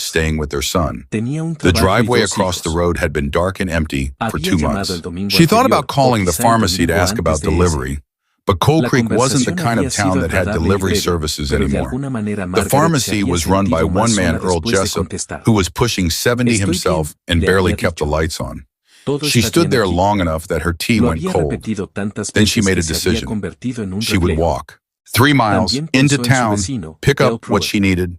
staying with their son. Tenía un The trabajo y driveway dos across the hijos. road had been dark and empty for Había 2 llamado months. el domingo She thought anterior, about calling o the quizá el pharmacy to domingo ask about antes de ese. delivery, but Coal La Creek wasn't the conversación kind había of town sido that had agradable y delivery breve, services pero de anymore. alguna manera The Margaret se pharmacy había was run by sentido más one man, sola Earl después de Jessup, contestar. who was pushing 70 Estoy himself bien, and le barely había kept the dicho. lights on. Todo She está stood bien there aquí. long enough that her tea Lo went había cold. repetido tantas Then she veces made a que se había decision. convertido en un She would reflejo. walk 3 miles También into pensó en su town, vecino, pick Bill up what Pruitt. she needed,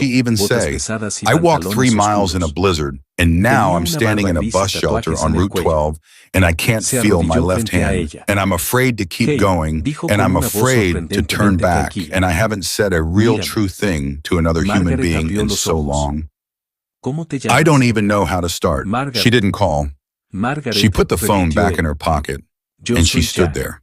she even botas say, pesadas y I walked 3 pantalones miles in a oscuros. blizzard, and now Tenía I'm una standing in a barba gris y bus shelter tatuajes on en el Route cuello. 12, and I can't Se feel my arrodilló left frente a hand, ella. and I'm afraid to keep Kate going, dijo and con I'm una voz afraid to turn sorprendentemente back, tranquila. and I haven't said a real Mírame. true thing to another human Margaret being abrió in los so ojos. long. ¿Cómo te I don't llamas? even know how to start. Margaret. She didn't call. Margaret, She put the phone repitió back él. in her pocket, Yo and she soy stood Jack. there.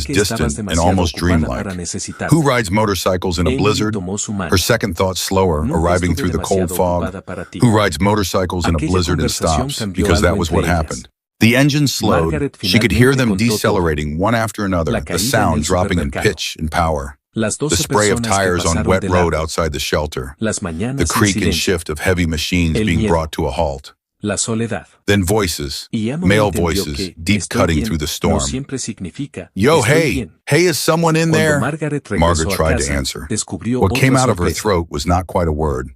was que estabas distant and demasiado almost ocupada para dreamlike. necesitarme. Who rides motorcycles in a Emily blizzard? tomó su mano. Her second thought slower, Nunca arriving estuve through the cold demasiado fog. ocupada para ti. Who rides motorcycles in a Aquella blizzard and conversación stops? cambió Because that algo was what entre ellas. happened. The engine slowed. Margaret She could hear them finalmente contó todo. decelerating one after another, La the caída en sound el dropping in supermercado. pitch and power. Las The 12 spray of personas que tires on pasaron wet de road largo. outside the shelter. Las mañanas The en creak and silencio. shift of heavy machines El being miedo. brought to a halt. La soledad. Then voices, Y Emily male entendió voices, que deep estoy cutting bien through the no storm. siempre significa Yo, estoy hey, bien. hey, is someone in Cuando there? Margaret regresó Margaret a tried casa, to answer. descubrió What came otra out of her sorpresa. throat was not quite a word.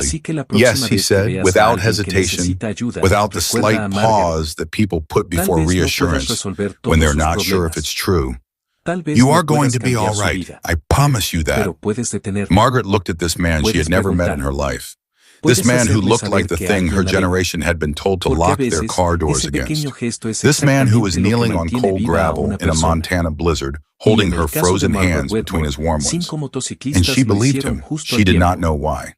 slowly. Así que la Yes, próxima he vez que said, veas a without alguien que hesitation, necesita ayuda, without the recuerda slight a Margaret. pause that people put Tal before vez no puedas reassurance resolver when todos they're sus not sure if problemas. it's true. Tal vez You no are going puedas to be cambiar all su right. vida, I promise you that. pero puedes detenerlo. Margaret looked at this man she Puedes had never met preguntar. in her life. This Puedes man who hacerle looked like saber the que thing her alguien la ve. generation had been told to Porque a lock their veces, car doors ese pequeño against. gesto es This man who was exactamente lo que kneeling on mantiene cold viva a gravel una in a persona. Montana blizzard, Y holding en her el caso de frozen Margaret hands between Wedmore, his warm ones. 5 And motociclistas she lo believed hicieron him. justo She a did not tiempo. know why.